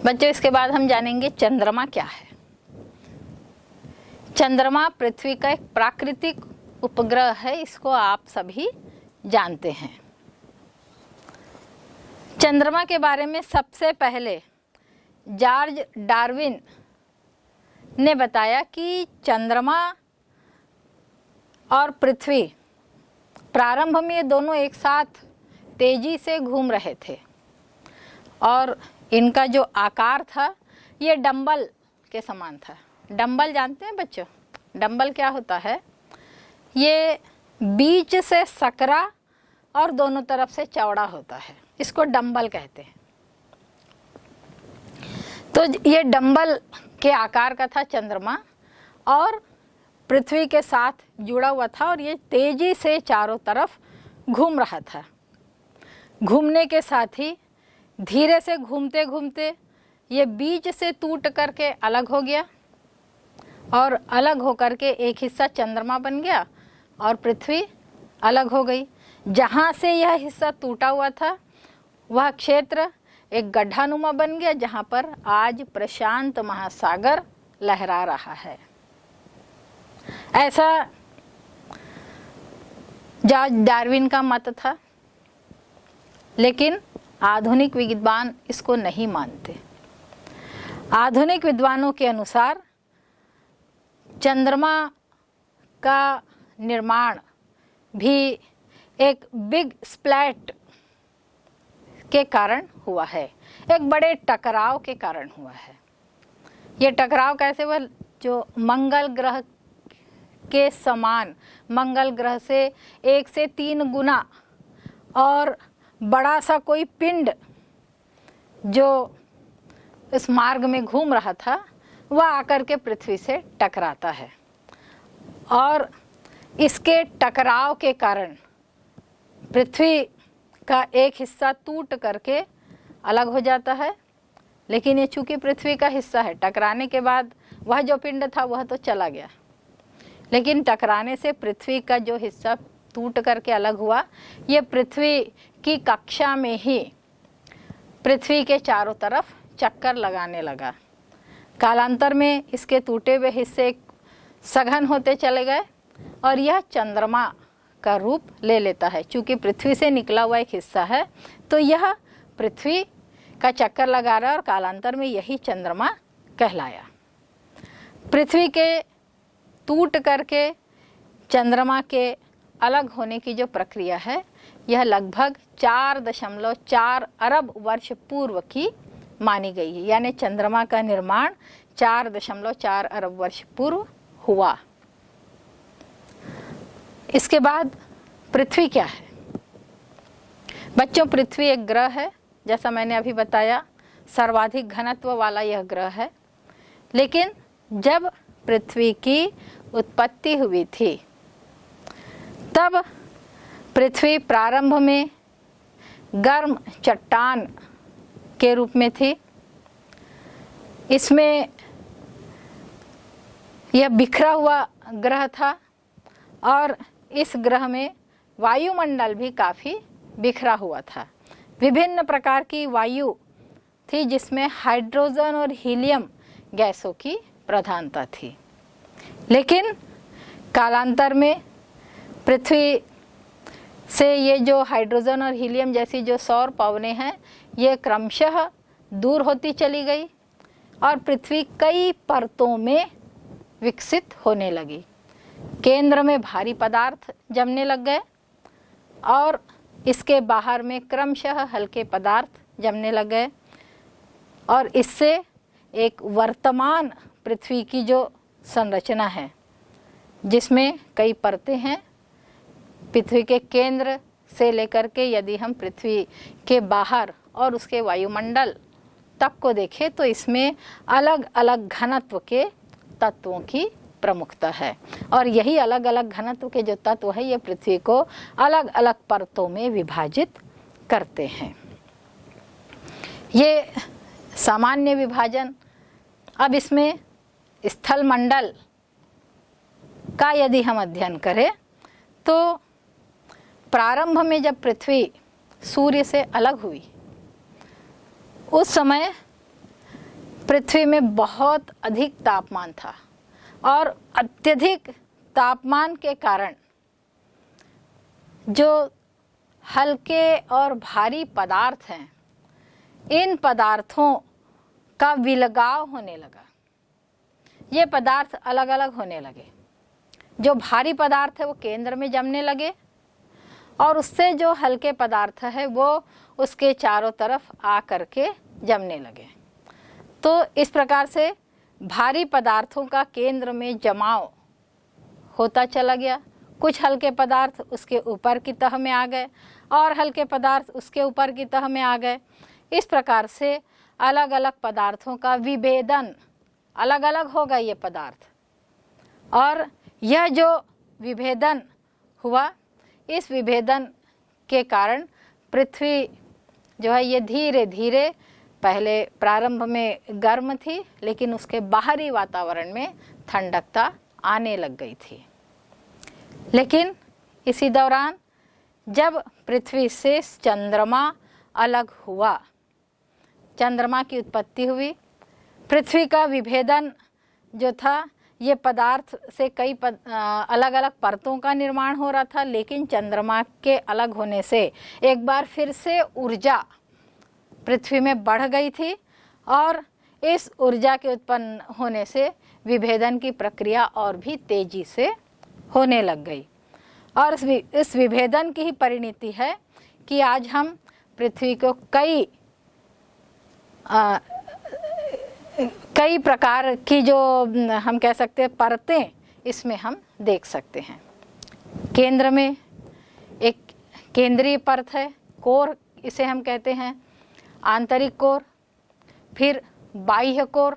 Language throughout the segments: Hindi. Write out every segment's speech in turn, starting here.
बच्चों, इसके बाद हम जानेंगे चंद्रमा क्या है। चंद्रमा पृथ्वी का एक प्राकृतिक उपग्रह है, इसको आप सभी जानते हैं। चंद्रमा के बारे में सबसे पहले जॉर्ज डार्विन ने बताया कि चंद्रमा और पृथ्वी प्रारंभ में ये दोनों एक साथ तेजी से घूम रहे थे और इनका जो आकार था ये डंबल के समान था। डंबल जानते हैं बच्चों? डंबल क्या होता है? ये बीच से सकरा और दोनों तरफ से चौड़ा होता है, इसको डंबल कहते हैं। तो ये डंबल के आकार का था चंद्रमा और पृथ्वी के साथ जुड़ा हुआ था और ये तेजी से चारों तरफ घूम रहा था। घूमने के साथ ही धीरे से घूमते घूमते ये बीच से टूट करके अलग हो गया और अलग होकर के एक हिस्सा चंद्रमा बन गया और पृथ्वी अलग हो गई। जहाँ से यह हिस्सा टूटा हुआ था वह क्षेत्र एक गड्ढानुमा बन गया, जहाँ पर आज प्रशांत महासागर लहरा रहा है। ऐसा जॉर्ज डार्विन का मत था, लेकिन आधुनिक विद्वान इसको नहीं मानते। आधुनिक विद्वानों के अनुसार चंद्रमा का निर्माण भी एक बिग स्प्लैट के कारण हुआ है, एक बड़े टकराव के कारण हुआ है। ये टकराव कैसे हुआ? जो मंगल ग्रह के समान, मंगल ग्रह से 1 से 3 गुना और बड़ा सा कोई पिंड जो इस मार्ग में घूम रहा था वह आकर के पृथ्वी से टकराता है और इसके टकराव के कारण पृथ्वी का एक हिस्सा टूट करके अलग हो जाता है। लेकिन ये चूंकि पृथ्वी का हिस्सा है, टकराने के बाद वह जो पिंड था वह तो चला गया, लेकिन टकराने से पृथ्वी का जो हिस्सा टूट करके अलग हुआ, ये पृथ्वी की कक्षा में ही पृथ्वी के चारों तरफ चक्कर लगाने लगा। कालांतर में इसके टूटे हुए हिस्से सघन होते चले गए और यह चंद्रमा का रूप ले लेता है। चूँकि पृथ्वी से निकला हुआ एक हिस्सा है तो यह पृथ्वी का चक्कर लगा रहा है और कालांतर में यही चंद्रमा कहलाया। पृथ्वी के टूट करके चंद्रमा के अलग होने की जो प्रक्रिया है यह लगभग 4.4 अरब वर्ष पूर्व की मानी गई है। यानी चंद्रमा का निर्माण 4.4 अरब वर्ष पूर्व हुआ। इसके बाद पृथ्वी क्या है? बच्चों, पृथ्वी एक ग्रह है, जैसा मैंने अभी बताया, सर्वाधिक घनत्व वाला यह ग्रह है। लेकिन जब पृथ्वी की उत्पत्ति हुई थी तब पृथ्वी प्रारंभ में गर्म चट्टान के रूप में थी। इसमें यह बिखरा हुआ ग्रह था और इस ग्रह में वायुमंडल भी काफ़ी बिखरा हुआ था। विभिन्न प्रकार की वायु थी जिसमें हाइड्रोजन और हीलियम गैसों की प्रधानता थी। लेकिन कालांतर में पृथ्वी से ये जो हाइड्रोजन और हीलियम जैसी जो सौर पवनें हैं ये क्रमशः दूर होती चली गई और पृथ्वी कई परतों में विकसित होने लगी। केंद्र में भारी पदार्थ जमने लग गए और इसके बाहर में क्रमशः हल्के पदार्थ जमने लग गए और इससे एक वर्तमान पृथ्वी की जो संरचना है जिसमें कई परतें हैं, पृथ्वी के केंद्र से लेकर के यदि हम पृथ्वी के बाहर और उसके वायुमंडल तक को देखें तो इसमें अलग अलग घनत्व के तत्वों की प्रमुखता है और यही अलग अलग घनत्व के जो तत्व है ये पृथ्वी को अलग अलग परतों में विभाजित करते हैं। ये सामान्य विभाजन। अब इसमें स्थल मंडल का यदि हम अध्ययन करें तो प्रारंभ में जब पृथ्वी सूर्य से अलग हुई उस समय पृथ्वी में बहुत अधिक तापमान था और अत्यधिक तापमान के कारण जो हल्के और भारी पदार्थ हैं, इन पदार्थों का विलगाव होने लगा। ये पदार्थ अलग अलग होने लगे। जो भारी पदार्थ है वो केंद्र में जमने लगे और उससे जो हल्के पदार्थ है वो उसके चारों तरफ आ करके जमने लगे। तो इस प्रकार से भारी पदार्थों का केंद्र में जमाव होता चला गया। कुछ हल्के पदार्थ उसके ऊपर की तह में आ गए और हल्के पदार्थ उसके ऊपर की तह में आ गए। इस प्रकार से अलग अलग पदार्थों का विभेदन, अलग अलग हो गए ये पदार्थ, और यह जो विभेदन हुआ, इस विभेदन के कारण पृथ्वी जो है ये धीरे धीरे, पहले प्रारंभ में गर्म थी लेकिन उसके बाहरी वातावरण में ठंडकता आने लग गई थी। लेकिन इसी दौरान जब पृथ्वी से चंद्रमा अलग हुआ, चंद्रमा की उत्पत्ति हुई, पृथ्वी का विभेदन जो था, ये पदार्थ से कई अलग अलग परतों का निर्माण हो रहा था। लेकिन चंद्रमा के अलग होने से एक बार फिर से ऊर्जा पृथ्वी में बढ़ गई थी और इस ऊर्जा के उत्पन्न होने से विभेदन की प्रक्रिया और भी तेजी से होने लग गई। और इस विभेदन की ही परिणति है कि आज हम पृथ्वी को कई प्रकार की, जो हम कह सकते हैं परतें, इसमें हम देख सकते हैं। केंद्र में एक केंद्रीय परत है, कोर इसे हम कहते हैं, आंतरिक कोर, फिर बाह्य कोर,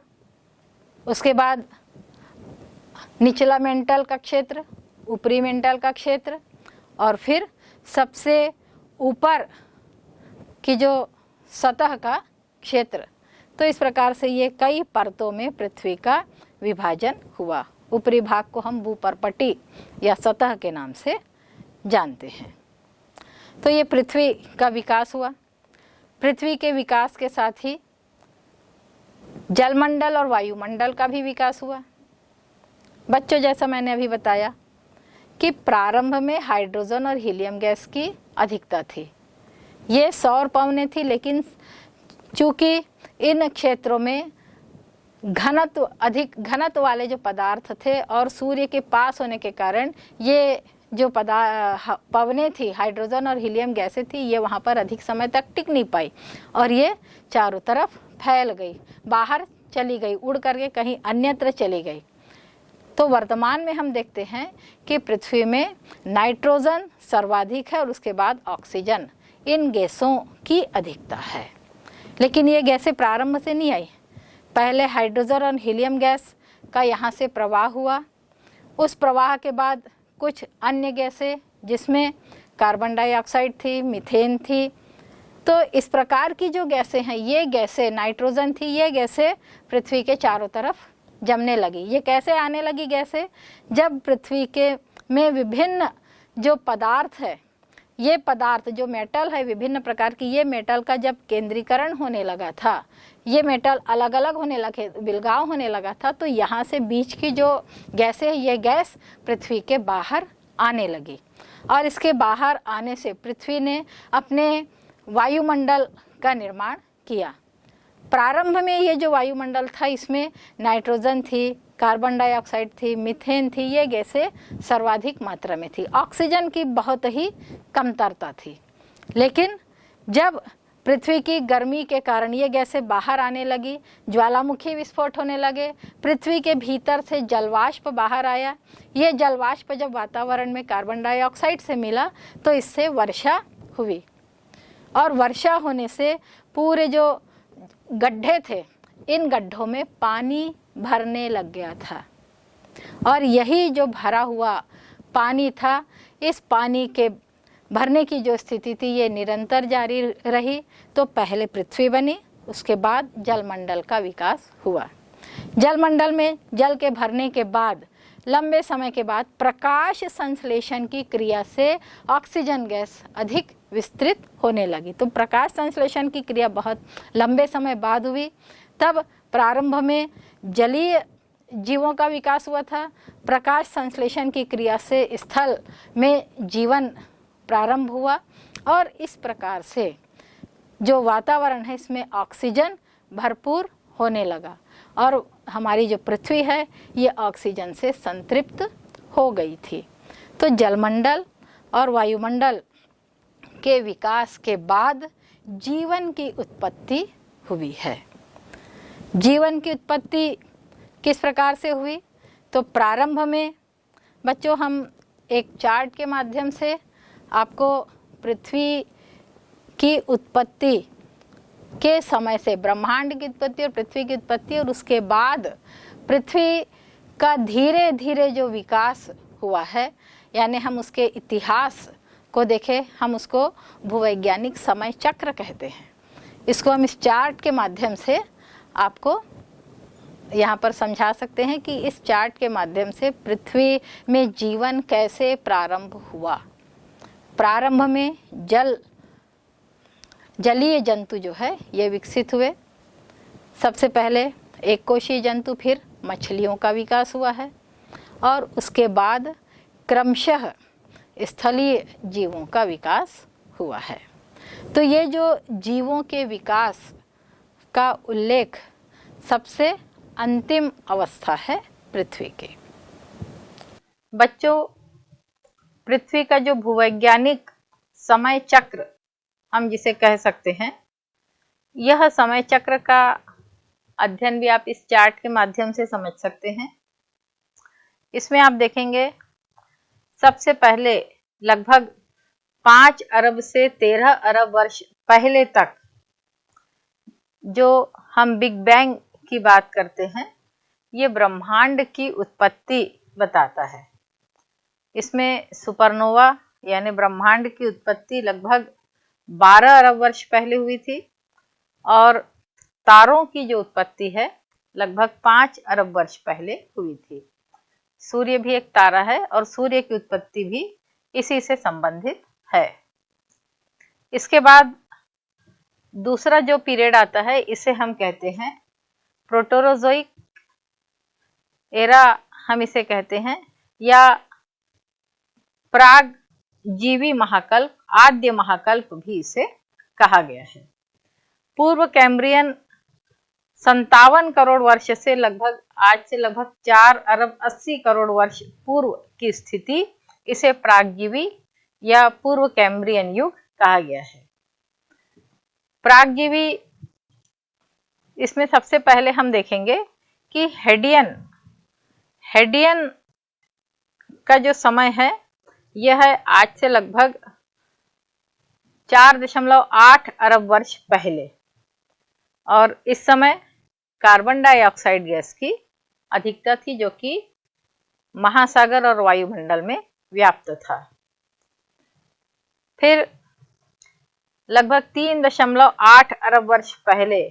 उसके बाद निचला मेंटल का क्षेत्र, ऊपरी मेंटल का क्षेत्र, और फिर सबसे ऊपर की जो सतह का क्षेत्र। तो इस प्रकार से ये कई परतों में पृथ्वी का विभाजन हुआ। ऊपरी भाग को हम भूपर्पटी या सतह के नाम से जानते हैं। तो ये पृथ्वी का विकास हुआ। पृथ्वी के विकास के साथ ही जलमंडल और वायुमंडल का भी विकास हुआ। बच्चों, जैसा मैंने अभी बताया कि प्रारंभ में हाइड्रोजन और हीलियम गैस की अधिकता थी, ये सौर पवनें थी, लेकिन चूंकि इन क्षेत्रों में अधिक घनत्व वाले जो पदार्थ थे और सूर्य के पास होने के कारण ये जो पवनें थी, हाइड्रोजन और हीलियम गैसें थी, ये वहाँ पर अधिक समय तक टिक नहीं पाई और ये चारों तरफ फैल गई, बाहर चली गई, उड़ करके कहीं अन्यत्र चली गई। तो वर्तमान में हम देखते हैं कि पृथ्वी में नाइट्रोजन सर्वाधिक है और उसके बाद ऑक्सीजन, इन गैसों की अधिकता है। लेकिन ये गैसें प्रारंभ से नहीं आई। पहले हाइड्रोजन और हीलियम गैस का यहाँ से प्रवाह हुआ, उस प्रवाह के बाद कुछ अन्य गैसें जिसमें कार्बन डाइऑक्साइड थी, मीथेन थी। तो इस प्रकार की जो गैसें हैं, ये गैसें, नाइट्रोजन थी, ये गैसें पृथ्वी के चारों तरफ जमने लगी। ये कैसे आने लगी गैसें? जब पृथ्वी के में विभिन्न जो पदार्थ है, ये पदार्थ जो मेटल है विभिन्न प्रकार की, ये मेटल का जब केंद्रीकरण होने लगा था, ये मेटल अलग अलग होने लगे, विलगाव होने लगा था, तो यहाँ से बीच की जो गैसें है, ये गैस पृथ्वी के बाहर आने लगी और इसके बाहर आने से पृथ्वी ने अपने वायुमंडल का निर्माण किया। प्रारंभ में ये जो वायुमंडल था, इसमें नाइट्रोजन थी, कार्बन डाइऑक्साइड थी, मीथेन थी, ये गैसें सर्वाधिक मात्रा में थी। ऑक्सीजन की बहुत ही कमतरता थी। लेकिन जब पृथ्वी की गर्मी के कारण ये गैसें बाहर आने लगी, ज्वालामुखी विस्फोट होने लगे, पृथ्वी के भीतर से जलवाष्प बाहर आया। ये जलवाष्प जब वातावरण में कार्बन डाइऑक्साइड से मिला तो इससे वर्षा हुई और वर्षा होने से पूरे जो गड्ढे थे, इन गड्ढों में पानी भरने लग गया था और यही जो भरा हुआ पानी था, इस पानी के भरने की जो स्थिति थी, ये निरंतर जारी रही। तो पहले पृथ्वी बनी, उसके बाद जलमंडल का विकास हुआ। जलमंडल में जल के भरने के बाद लंबे समय के बाद प्रकाश संश्लेषण की क्रिया से ऑक्सीजन गैस अधिक विस्तृत होने लगी। तो प्रकाश संश्लेषण की क्रिया बहुत लंबे समय बाद हुई। तब प्रारंभ में जलीय जीवों का विकास हुआ था। प्रकाश संश्लेषण की क्रिया से स्थल में जीवन प्रारंभ हुआ और इस प्रकार से जो वातावरण है इसमें ऑक्सीजन भरपूर होने लगा और हमारी जो पृथ्वी है ये ऑक्सीजन से संतृप्त हो गई थी। तो जलमंडल और वायुमंडल के विकास के बाद जीवन की उत्पत्ति हुई है। जीवन की उत्पत्ति किस प्रकार से हुई? तो प्रारंभ में बच्चों हम एक चार्ट के माध्यम से आपको पृथ्वी की उत्पत्ति के समय से ब्रह्मांड की उत्पत्ति और पृथ्वी की उत्पत्ति और उसके बाद पृथ्वी का धीरे धीरे जो विकास हुआ है, यानी हम उसके इतिहास को देखें, हम उसको भूवैज्ञानिक समय चक्र कहते हैं। इसको हम इस चार्ट के माध्यम से आपको यहाँ पर समझा सकते हैं कि इस चार्ट के माध्यम से पृथ्वी में जीवन कैसे प्रारंभ हुआ। प्रारंभ में जलीय जंतु जो है ये विकसित हुए। सबसे पहले एक कोशीय जंतु, फिर मछलियों का विकास हुआ है और उसके बाद क्रमशः स्थलीय जीवों का विकास हुआ है। तो ये जो जीवों के विकास का उल्लेख सबसे अंतिम अवस्था है पृथ्वी की। बच्चों, पृथ्वी का जो भूवैज्ञानिक समय चक्र हम जिसे कह सकते हैं, यह समय चक्र का अध्ययन भी आप इस चार्ट के माध्यम से समझ सकते हैं। इसमें आप देखेंगे सबसे पहले लगभग 5 अरब से 13 अरब वर्ष पहले तक जो हम बिग बैंग की बात करते हैं, ये ब्रह्मांड की उत्पत्ति बताता है। इसमें सुपरनोवा यानी ब्रह्मांड की उत्पत्ति लगभग 12 अरब वर्ष पहले हुई थी और तारों की जो उत्पत्ति है लगभग 5 अरब वर्ष पहले हुई थी। सूर्य भी एक तारा है और सूर्य की उत्पत्ति भी इसी से संबंधित है। इसके बाद दूसरा जो पीरियड आता है इसे हम कहते हैं प्रोटेरोजोइक एरा, हम इसे कहते हैं, या प्राग जीवी महाकल्प, आद्य महाकल्प भी इसे कहा गया है। पूर्व कैम्ब्रियन 57 करोड़ वर्ष से लगभग आज से लगभग 4 अरब 80 करोड़ वर्ष पूर्व की स्थिति, इसे प्रागजीवी या पूर्व कैम्ब्रियन युग कहा गया है। प्रागजीवी, इसमें सबसे पहले हम देखेंगे कि हेडियन का जो समय है यह है आज से लगभग 4.8 अरब वर्ष पहले और इस समय कार्बन डाइऑक्साइड गैस की अधिकता थी जो कि महासागर और वायुमंडल में व्याप्त था। फिर लगभग 3.8 अरब वर्ष पहले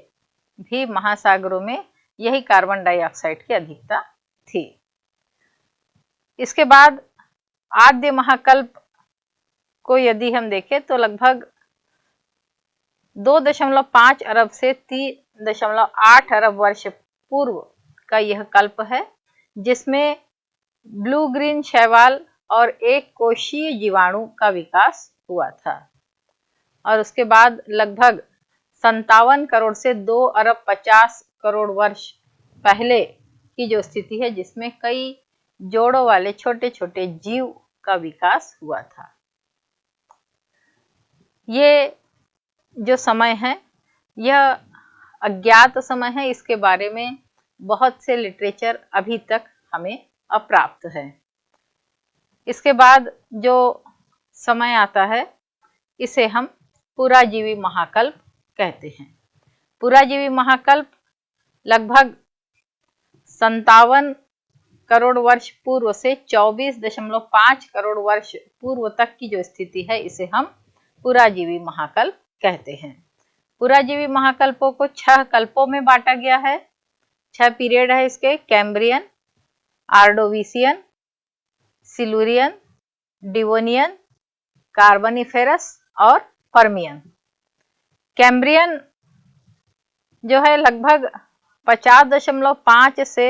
भी महासागरों में यही कार्बन डाइऑक्साइड की अधिकता थी। इसके बाद आद्य महाकल्प को यदि हम देखें तो लगभग 2.5 अरब से 3.8 अरब वर्ष पूर्व का यह कल्प है, जिसमें ब्लू ग्रीन शैवाल और एक कोशीय जीवाणु का विकास हुआ था। और उसके बाद लगभग 57 करोड़ से 2 अरब 50 करोड़ वर्ष पहले की जो स्थिति है, जिसमें कई जोड़ों वाले छोटे छोटे जीव का विकास हुआ था। ये जो समय है यह अज्ञात समय है, इसके बारे में बहुत से लिटरेचर अभी तक हमें अप्राप्त है। इसके बाद जो समय आता है इसे हम पुराजीवी महाकल्प कहते हैं। पुराजीवी महाकल्प लगभग 57 करोड़ वर्ष पूर्व से 24.5 करोड़ वर्ष पूर्व तक की जो स्थिति है इसे हम पुराजीवी महाकल्प कहते हैं। पुराजीवी महाकल्पों को 6 कल्पों में बांटा गया है। 6 पीरियड है इसके: कैम्ब्रियन, आर्डोविसियन, सिलुरियन, डिवोनियन, कार्बोनिफेरस और पर्मियन। कैम्ब्रियन जो है लगभग 50.5 से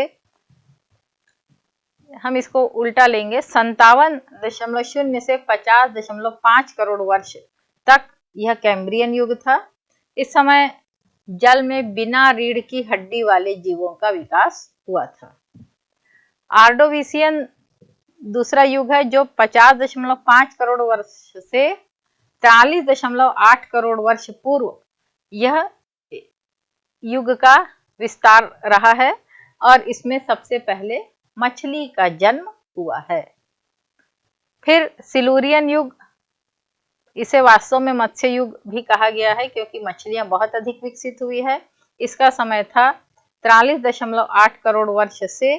हम इसको उल्टा लेंगे 57.0 से 50.5 करोड़ वर्ष तक यह कैम्ब्रियन युग था। इस समय जल में बिना रीढ़ की हड्डी वाले जीवों का विकास हुआ था। आर्डोविशियन दूसरा युग है जो 50.5 करोड़ वर्ष से 43.8 करोड़ वर्ष पूर्व यह युग का विस्तार रहा है और इसमें सबसे पहले मछली का जन्म हुआ है। फिर सिलूरियन युग, इसे वास्तव में मत्स्य युग भी कहा गया है क्योंकि मछलियां बहुत अधिक विकसित हुई है। इसका समय था 43.8 करोड़ वर्ष से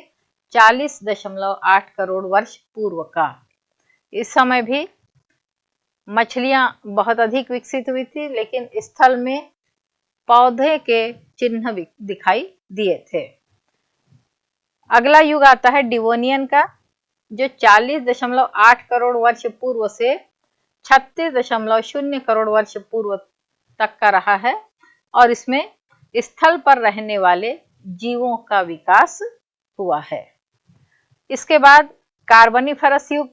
40.8 करोड़ वर्ष पूर्व का। इस समय भी मछलियां बहुत अधिक विकसित हुई थी, लेकिन स्थल में पौधे के चिन्ह दिखाई दिए थे। अगला युग आता है डिवोनियन का, जो 40.8 करोड़ वर्ष पूर्व से 36.0 करोड़ वर्ष पूर्व तक का रहा है और इसमें स्थल पर रहने वाले जीवों का विकास हुआ है। इसके बाद कार्बनीफरस युग।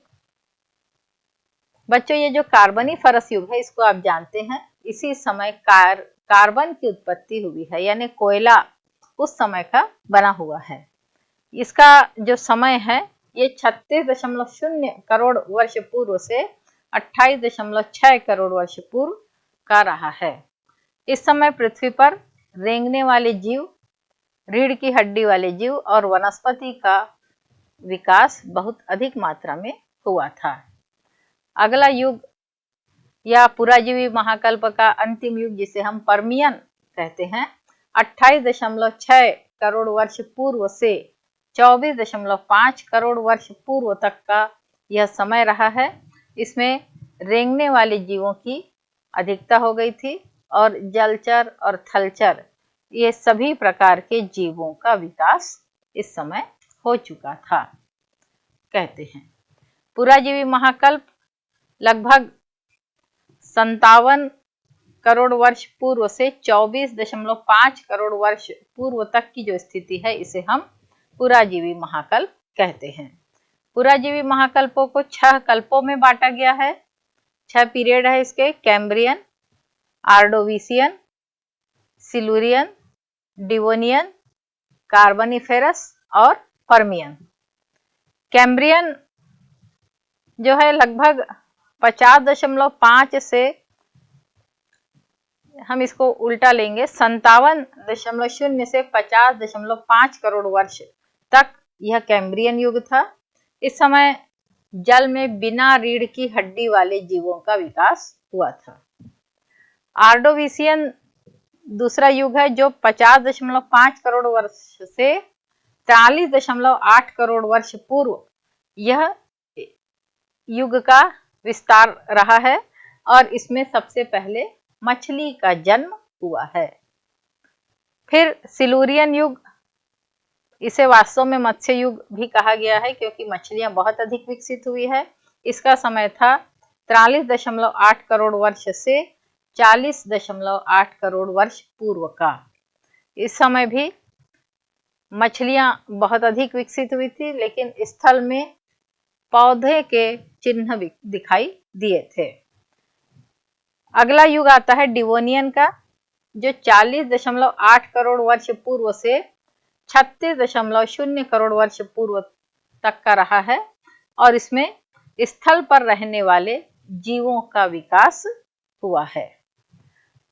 बच्चों, ये जो कार्बनीफरस युग है इसको आप जानते हैं, इसी समय कार्बन की उत्पत्ति हुई है, यानी कोयला उस समय का बना हुआ है। इसका जो समय है ये 36.0 करोड़ वर्ष पूर्व से 28.6 करोड़ वर्ष पूर्व का रहा है। इस समय पृथ्वी पर रेंगने वाले जीव, रीढ़ की हड्डी वाले जीव और वनस्पति का विकास बहुत अधिक मात्रा में हुआ था। अगला युग या पुराजीवी महाकल्प का अंतिम युग, जिसे हम पर्मियन कहते हैं, 28.6 करोड़ वर्ष पूर्व से 24.5 करोड़ वर्ष पूर्व तक का यह समय रहा है। इसमें रेंगने वाले जीवों की अधिकता हो गई थी और जलचर और थलचर, ये सभी प्रकार के जीवों का विकास इस समय हो चुका था, कहते हैं। पुराजीवी महाकल्प लगभग 57 करोड़ वर्ष पूर्व से 24.5 करोड़ वर्ष पूर्व तक की जो स्थिति है, इसे हम पुराजीवी महाकल्प कहते हैं। पुराजीवी महाकल्पों को 6 कल्पों में बांटा गया है। 6 पीरियड है इसके: कैम्ब्रियन, आर्डोविशियन, सिलूरियन, डिवोनियन, कार्बनीफेरस और पर्मियन। कैम्ब्रियन जो है लगभग 50.5 से हम इसको उल्टा लेंगे 57.0 से 50.5 करोड़ वर्ष तक यह कैम्ब्रियन युग था। इस समय जल में बिना रीढ़ की हड्डी वाले जीवों का विकास हुआ था। आर्डोविशियन दूसरा युग है जो 50.5 करोड़ वर्ष से 43.8 करोड़ वर्ष पूर्व यह युग का विस्तार रहा है और इसमें सबसे पहले मछली का जन्म हुआ है। फिर सिलूरियन युग, इसे वास्तव में मत्स्य युग भी कहा गया है क्योंकि मछलियां बहुत अधिक विकसित हुई है। इसका समय था 43.8 करोड़ वर्ष से 40.8 करोड़ वर्ष पूर्व का। इस समय भी मछलियां बहुत अधिक विकसित हुई थी, लेकिन स्थल में पौधे के चिन्ह दिखाई दिए थे। अगला युग आता है डिवोनियन का, जो 40.8 करोड़ वर्ष पूर्व से 36.0 करोड़ वर्ष पूर्व तक का रहा है और इसमें स्थल पर रहने वाले जीवों का विकास हुआ है।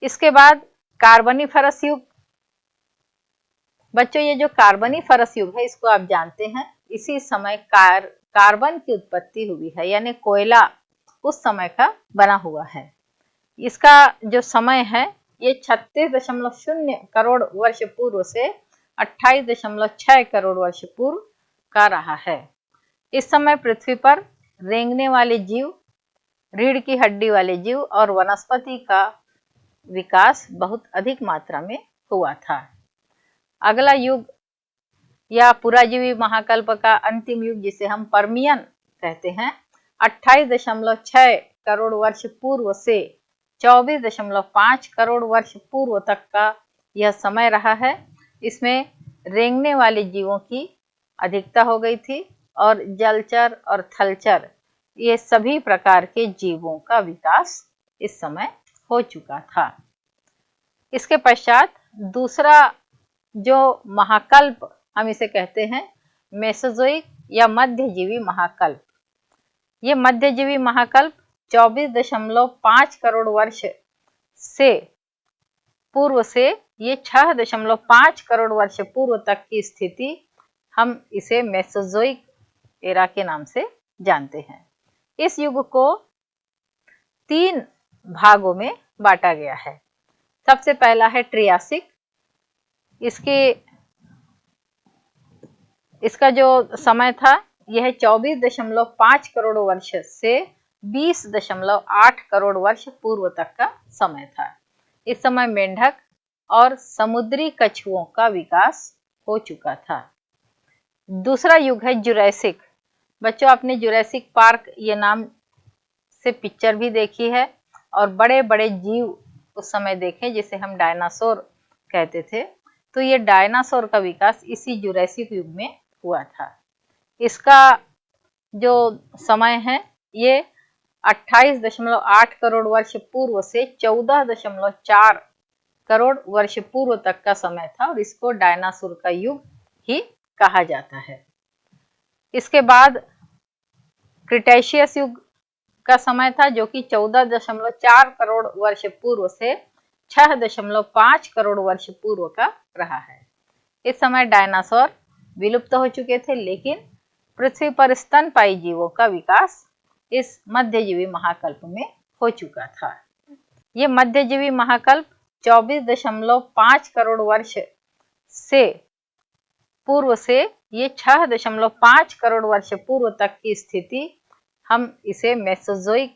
इसके बाद कार्बनीफरस युग। बच्चों, ये जो कार्बनीफरस युग है इसको आप जानते हैं, इसी समय कार्बन की उत्पत्ति हुई है, यानी कोयला उस समय का बना हुआ है। इसका जो समय है ये 36.0 करोड़ वर्ष पूर्व से 28.6 करोड़ वर्ष पूर्व का रहा है। इस समय पृथ्वी पर रेंगने वाले जीव, रीढ़ की हड्डी वाले जीव और वनस्पति का विकास बहुत अधिक मात्रा में हुआ था। अगला युग या पुराजीवी महाकल्प का अंतिम युग, जिसे हम पर्मियन कहते हैं, 28.6 करोड़ वर्ष पूर्व से 24.5 करोड़ वर्ष पूर्व तक का यह समय रहा है। इसमें रेंगने वाले जीवों की अधिकता हो गई थी और जलचर और थलचर ये सभी प्रकार के जीवों का विकास इस समय हो चुका था। इसके पश्चात दूसरा जो महाकल्प हम इसे कहते हैं मेसोजोइक या मध्यजीवी महाकल्प। ये मध्यजीवी महाकल्प 24.5 करोड़ वर्ष से पूर्व से ये 6.5 करोड़ वर्ष पूर्व तक की स्थिति हम इसे मेसोजोइक एरा के नाम से जानते हैं। इस युग को 3 भागों में बांटा गया है। सबसे पहला है ट्रियासिक। इसका जो समय था यह 24.5 करोड़ वर्ष से 20.8 करोड़ वर्ष पूर्व तक का समय था। इस समय मेंढक और समुद्री कछुओं का विकास हो चुका था। दूसरा युग है जुरैसिक। बच्चों, आपने जुरैसिक पार्क ये नाम से पिक्चर भी देखी है और बड़े बड़े जीव उस समय देखे जिसे हम डायनासोर कहते थे। तो ये डायनासोर का विकास इसी जुरैसिक युग में हुआ था। इसका जो समय है ये 28.8 करोड़ वर्ष पूर्व से 14.4 करोड़ वर्ष पूर्व तक का समय था और इसको डायनासोर का युग ही कहा जाता है। इसके बाद क्रिटेशियस युग का समय था जो कि 14.4 करोड़ वर्ष पूर्व से 6.5 करोड़ वर्ष पूर्व का रहा है। इस समय डायनासोर विलुप्त हो चुके थे, लेकिन पृथ्वी पर स्तनपायी जीवों का विकास इस मध्यजीवी महाकल्प में हो चुका था। ये मध्यजीवी महाकल्प 24.5 करोड़ वर्ष से पूर्व से ये 6.5 करोड़ वर्ष पूर्व तक की स्थिति हम इसे मेसोजोइक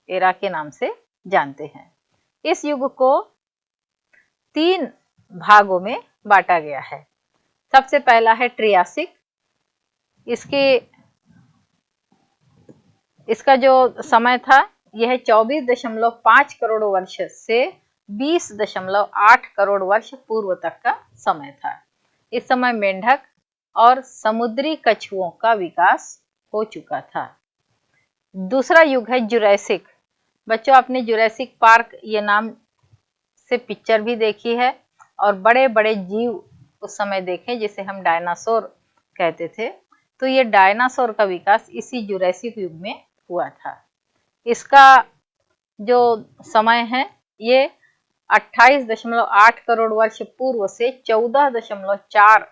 एरा के नाम से जानते हैं। इस युग को 3 भागों में बांटा गया है। सबसे पहला है ट्रियासिक। इसका जो समय था यह 24.5 करोड़ वर्ष से 20.8 करोड़ वर्ष पूर्व तक का समय था। इस समय मेंढक और समुद्री कछुओं का विकास हो चुका था। दूसरा युग है जुरैसिक। बच्चों, आपने जुरैसिक पार्क ये नाम से पिक्चर भी देखी है और बड़े बड़े जीव उस समय देखे जिसे हम डायनासोर कहते थे। तो ये डायनासोर का विकास इसी जुरैसिक युग में हुआ था। इसका जो समय है ये 28.8 करोड़ वर्ष पूर्व से 14.4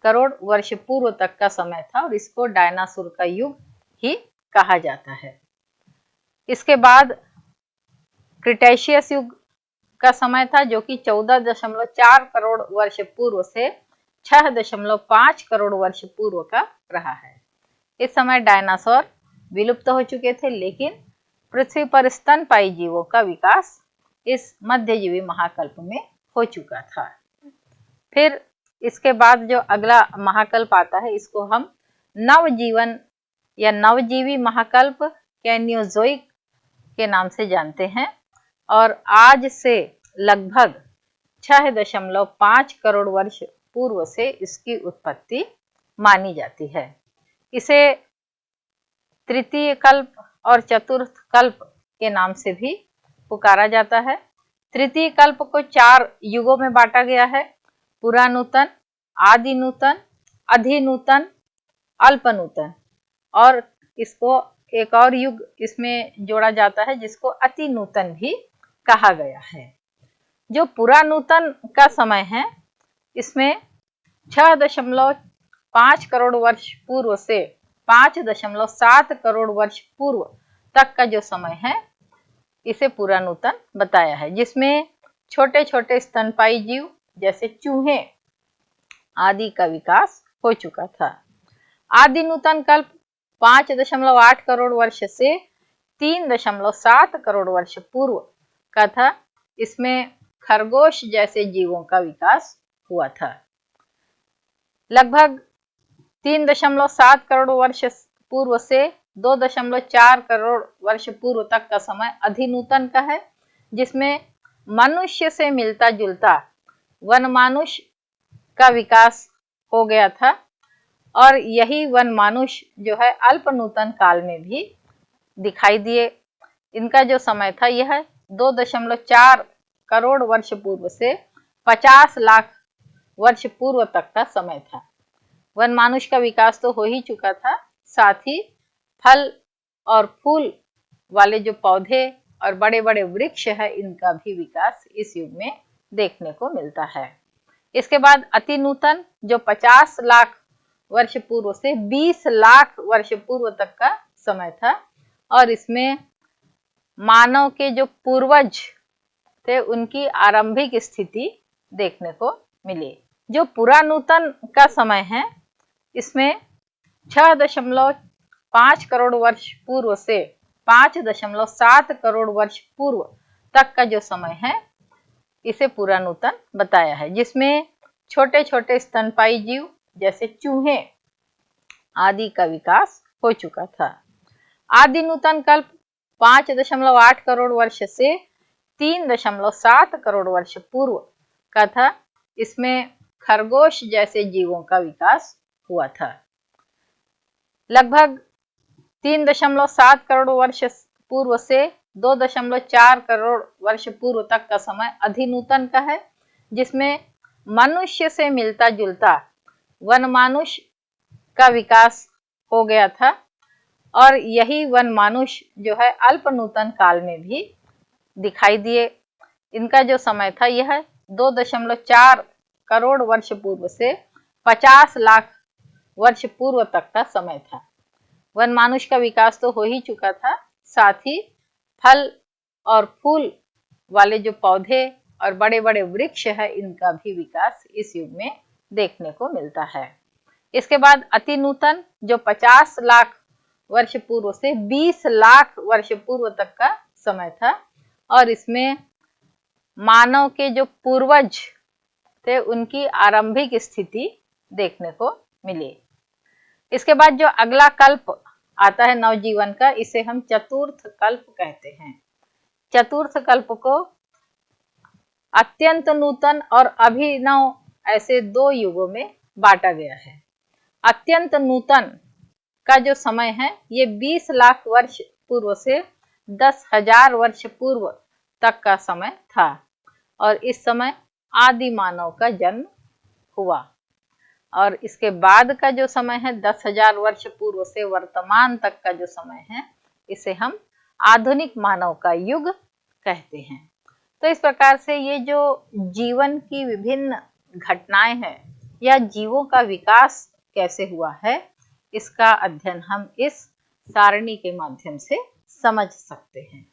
करोड़ वर्ष पूर्व तक का समय था और इसको डायनासोर का युग ही कहा जाता है। इसके बाद क्रिटेशियस युग का समय था जो कि 14.4 करोड़ वर्ष पूर्व से 6.5 करोड़ वर्ष पूर्व का रहा है। इस समय डायनासोर विलुप्त हो चुके थे, लेकिन पृथ्वी पर स्तनपायी जीवों का विकास इस मध्यजीवी महाकल्प में हो चुका था। फिर इसके बाद जो अगला महाकल्प आता है इसको हम नवजीवन या नवजीवी महाकल्प कैनियोजोइक के नाम से जानते हैं और आज से लगभग 6.5 करोड़ वर्ष पूर्व से इसकी उत्पत्ति मानी जाती है। इसे तृतीय कल्प और चतुर्थ कल्प के नाम से भी पुकारा जाता है। तृतीय कल्प को 4 युगों में बांटा गया है: पुरानूतन, आदि नूतन, अधिनूतन, अल्पनूतन, और इसको एक और युग इसमें जोड़ा जाता है जिसको अति नूतन भी कहा गया है। जो पुरानूतन का समय है इसमें 6.5 करोड़ वर्ष पूर्व से 5.7 करोड़ वर्ष पूर्व तक का जो समय है इसे पुरानूतन बताया है, जिसमें छोटे छोटे स्तनपायी जीव जैसे चूहे आदि का विकास हो चुका था। आदि नूतन कल्प 5.8 करोड़ वर्ष से 3.7 करोड़ वर्ष पूर्व का था। इसमें खरगोश जैसे जीवों का विकास हुआ था। लगभग 3.7 करोड़ वर्ष पूर्व से 2.4 करोड़ वर्ष पूर्व तक का समय अधिनूतन का है, जिसमें मनुष्य से मिलता जुलता वनमानुष का विकास हो गया था और यही वन मानुष जो है अल्प नूतन काल में भी दिखाई दिए। इनका जो समय था यह 2.4 करोड़ वर्ष पूर्व से 50 लाख वर्ष पूर्व तक का समय था। वन मानुष का विकास तो हो ही चुका था, साथ ही फल और फूल वाले जो पौधे और बड़े बड़े वृक्ष है इनका भी विकास इस युग में देखने को मिलता है। इसके बाद अति नूतन जो 50 लाख वर्ष पूर्व से 20 लाख वर्ष पूर्व तक का समय था और इसमें मानव के जो पूर्वज थे उनकी आरंभिक स्थिति देखने को मिली। जो पुरानूतन का समय है इसमें 6.5 करोड़ वर्ष पूर्व से 5.7 करोड़ वर्ष पूर्व तक का जो समय है इसे पुरानूतन बताया है, जिसमें छोटे छोटे स्तनपायी जीव जैसे चूहे आदि का विकास हो चुका था। आदि नूतन कल्प 5.8 करोड़ वर्ष से 3.7 करोड़ वर्ष पूर्व का था। इसमें खरगोश जैसे जीवों का विकास हुआ था। लगभग 3.7 करोड़ वर्ष पूर्व से 2.4 करोड़ वर्ष पूर्व तक का समय अधिनूतन का है, जिसमें मनुष्य से मिलता जुलता वन मानुष का विकास हो गया था और यही वन मानुष जो है अल्प नूतन काल में भी दिखाई दिए। इनका जो समय था यह 2.4 करोड़ वर्ष पूर्व से 50 लाख वर्ष पूर्व तक का समय था। वन मानुष का विकास तो हो ही चुका था, साथ ही फल और फूल वाले जो पौधे और बड़े बड़े वृक्ष है इनका भी विकास इस युग में देखने को मिलता है। इसके बाद अति नूतन जो 50 लाख वर्ष पूर्व से 20 लाख वर्ष पूर्व तक का समय था और इसमें मानव के जो पूर्वज थे उनकी आरंभिक स्थिति देखने को मिली। इसके बाद जो अगला कल्प आता है नवजीवन का, इसे हम चतुर्थ कल्प कहते हैं। चतुर्थ कल्प को अत्यंत नूतन और अभिनव ऐसे दो युगों में बांटा गया है। अत्यंत नूतन का जो समय है ये 20 लाख वर्ष पूर्व से 10,000 वर्ष पूर्व तक का समय था और इस समय आदि मानव का जन्म हुआ। और इसके बाद का जो समय है 10,000 वर्ष पूर्व से वर्तमान तक का जो समय है इसे हम आधुनिक मानव का युग कहते हैं। तो इस प्रकार से ये जो जीवन की विभिन्न घटनाएं हैं या जीवों का विकास कैसे हुआ है इसका अध्ययन हम इस सारणी के माध्यम से समझ सकते हैं।